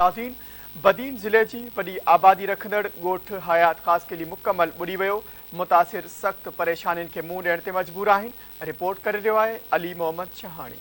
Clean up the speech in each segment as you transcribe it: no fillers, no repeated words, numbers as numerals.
नाज़रीन, बदीन ज़िले जी वॾी आबादी रखंदड़ ॻोठ हयात ख़ासकेली मुकमल ॿुॾी वियो। मुतासिर सख़्त परेशानियुनि खे मुंहुं ॾियण ते मजबूर आहिनि। रिपोर्ट करे रहियो आहे अली मोहम्मद चहाणी।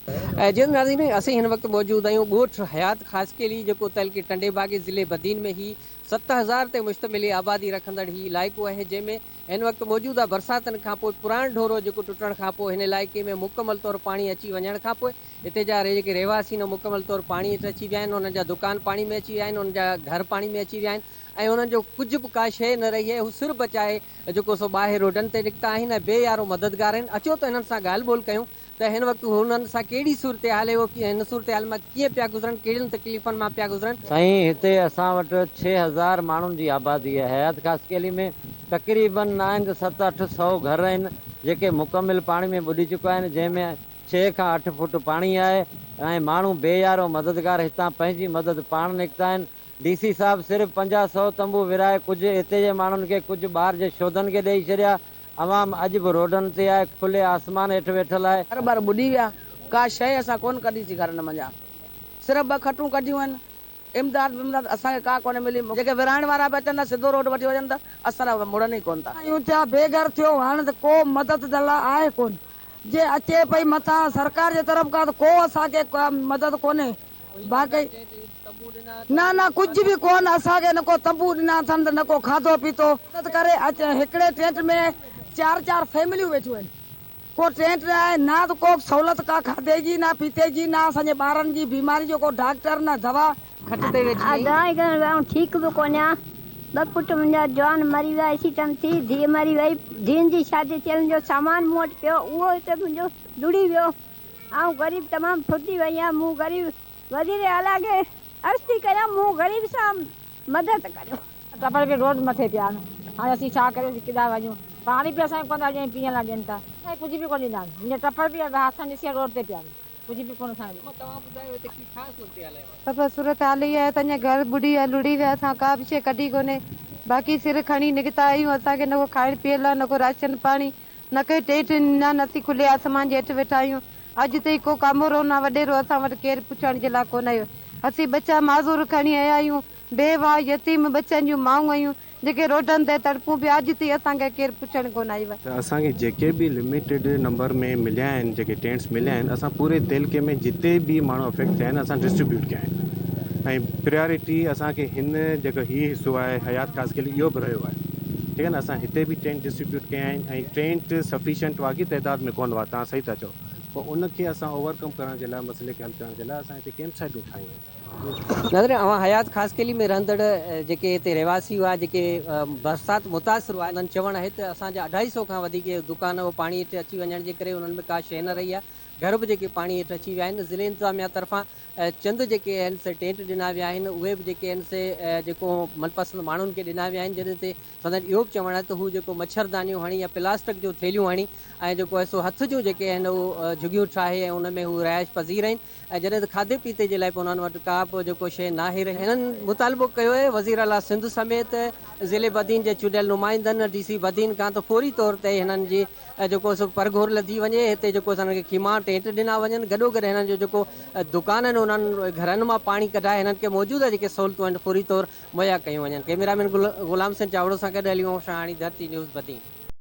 जी नाज़रीन, असीं हिन वक़्तु मौजूद आहियूं ॻोठ हयात ख़ासकेली जेको तहलके टंडेबागी ज़िले बदीन में ही 7000 ते मुश्तमिल आबादी रखंदड़ ही इलाइक़ो आहे, जंहिंमें हिन वक़्तु मौजूदा बरसातनि खां पोइ पुराण ढोरो जेको टुटण खां पोइ हिन इलाइक़े में मुकमल तौरु पाणी अची वञण खां पोइ हिते जा जेके रहवासी न मुकमल तौरु पाणी हेठि अची विया आहिनि। उन्हनि जा दुकान पाणी में अची विया आहिनि, उन्हनि जा घर पाणी में अची विया आहिनि ऐं उन्हनि जो कुझु बि का शइ न रही आहे। हू सिर बचाए जेको सो ॿाहिरि रोडनि ते निकिता आहिनि ऐं बेयारो मददगार आहिनि। अचो त हिननि सां ॻाल्हि ॿोल कयूं त हिन वक़्तु हुननि सां कहिड़ी सूरत हाल आहे, हिन सूरत हाल मां कीअं पिया गुज़रनि, कहिड़ियुनि तकलीफ़ुनि मां पिया गुज़रनि। साईं, हिते असां वटि 6000 माण्हुनि जी आबादी आहे। हयात ख़ासकेली में तक़रीबन आहिनि त 700-800 घर आहिनि जेके मुकमिल पाणी में ॿुॾी चुका आहिनि, जंहिंमें 6 खां 8 फुट पाणी आहे ऐं माण्हू बेयारो मददगार हितां पंहिंजी मदद पाण निकिता आहिनि। DC साहब सिर्फ़ु 50-100 तंबू विराए कुझु हिते जे माण्हुनि खे, कुझु ॿाहिरि जे शोधनि खे ॾेई छॾिया। अवाम अॼु बि रोडनि ते आहे, खुले आसमान हेठि वेठल आहे। घर ॿार ॿुॾी विया, का शइ असां कोन कढीसीं घर मंझां, सिर्फ़ु 2 खटूं कढियूं आहिनि। इमदाद असांखे का कोन मिली। जेके विराइण वारा बि अचनि था सिधो रोड वठी वञनि था, असां मुड़नि ई कोन था। यूं थिया बेघर थियो, हाणे त को मदद जे लाइ आहे कोन। जे अचे पई मथां सरकार जे तरफ़ खां त को असांखे मदद कोन्हे। बाक़ी न कुझु बि कोन असांखे, न को तंबू ॾिना अथनि न को खाधो पीतो मदद करे। अचे हिकिड़े टेंट में 4-4 फैमिलियूं वेठियूं आहिनि। को टेंट न आहे, ना तो को सहूलियत का खाधे जी ना पीते जी, ना असांजे ॿारनि जी बीमारी जो को डॉक्टर न दवा। खट ते वेठी ठीक भी कोन्हे। 2 पुट मुंहिंजा जवान मरी विया, इसी टाइम थी धीउ मरी वई। धीअनि जी शादी थियण जो सामान मूं वटि पियो, उहो हिते मुंहिंजो जुड़ी वियो। ऐं ग़रीब तमामु फुटी वई आहियां। मूं ग़रीब वज़ीर आला खे अर्ज़ु थी कयां, मूं ग़रीब सां मदद करियो। टपर के रोड मथे पिया आहिनि, हाणे असीं छा करियूं, किथां वञूं। पाणी बि असांखे कोन था ॾियनि, पीअण लाइ ॾियनि था, असांखे कुझु बि कोन ॾींदा आहिनि। मुंहिंजा टपर बि हथ ॾिसी रोड ते पिया आहिनि, कुझु बि कोन असांखे। तव्हां ॿुधायो हिते की ख़ासि सूरत हाल आहे? सभु सूरत हाल ई आहे, तव्हांजा घर ॿुॾी विया, लुड़ी विया, असां का बि शइ कढी कोन्हे। बाक़ी सिर खणी निकिता आहियूं। असांखे न को खाइण पीअण लाइ, न को राशन पाणी, न के टेट न असीं खुले आसमान जे हेठि वेठा आहियूं। अॼु ताईं को कामोरो न वॾेरो असां वटि केरु पुछण जे लाइ कोन आयो। असीं बच्चा माज़ूर खणी आया आहियूं, बेवाह यतीम बच्चनि जूं माऊं आहियूं जेके रोडनि ते तड़पूं पिया। अॼु ताईं असांखे केरु पुछण कोन आयो आहे। असांखे जेके बि लिमिटेड नंबर में मिलिया आहिनि, जेके टेंट्स मिलिया आहिनि, असां पूरे तहलके में जिते बि माण्हू अफेक्ट थिया आहिनि असां डिस्ट्रीब्यूट कया आहिनि। ऐं प्रायोरिटी असांखे हिन जेको हीउ हिसो आहे हयात ख़ासकेली इहो बि रहियो आहे। ठीकु आहे न, असां हिते बि टेंट डिस्ट्रीब्यूट कया आहिनि ऐं टेंट सफिशिएंट वाक़ई तइदाद में कोन हुआ, तव्हां सही था चओ। पोइ उनखे असां ओवरकम करण जे लाइ, मसइले खे हल करण जे लाइ असां हिते कैंप साइटूं ठाहियूं आहिनि। नज़र अवां हयात ख़ासकेली में रहंदड़ जेके हिते रहवासी हुआ, जेके बरसाति मुतासिर हुआ, उन्हनि चवणु आहे त असांजा 250 खां वधीक दुकान पाणी हेठि अची वञण जे करे उन्हनि में का शइ न रही आहे। घर बि जेके पाणी हेठि अची विया आहिनि। ज़िले इंतिज़ामिया तरफ़ां चंद जेके आहिनि से टेंट ॾिना विया आहिनि, उहे बि जेके आहिनि से जेको मनपसंद माण्हुनि खे ॾिना विया आहिनि। जॾहिं ते संदन इहो बि चवणु आहे त हू जेको मच्छरदानियूं हणी या प्लास्टिक जो थैलियूं हणी ऐं जेको आहे सो हथ जूं जेके आहिनि उहो झुगियूं ठाहे ऐं उन में हू रिहाइश पज़ीर आहिनि। ऐं जॾहिं त खाधे पीते जे लाइ पोइ उन्हनि वटि का बि जेको शइ न आहे रही। हिननि मुतालबो कयो आहे वज़ीर आला सिंध समेत ज़िले बदीन जे चूंडियल नुमाइंदनि DC बदीन खां त फौरी तौर ते हिननि जी जेको सो परघोर लधी वञे। हिते जेको हिननि खे खीमा टेंट ॾिना वञनि, गॾोगॾु हिननि जो जेको दुकान आहिनि उन्हनि घरनि मां पाणी कढाए हिननि खे मौजूदा जेके सहूलियतूं आहिनि फौरी तौरु मुहैया कयूं वञनि। कैमरामैन गुलाम सिंह चावड़ो सां गॾु अली मोहम्मद चहाणी, धरती न्यूज़ बदीन।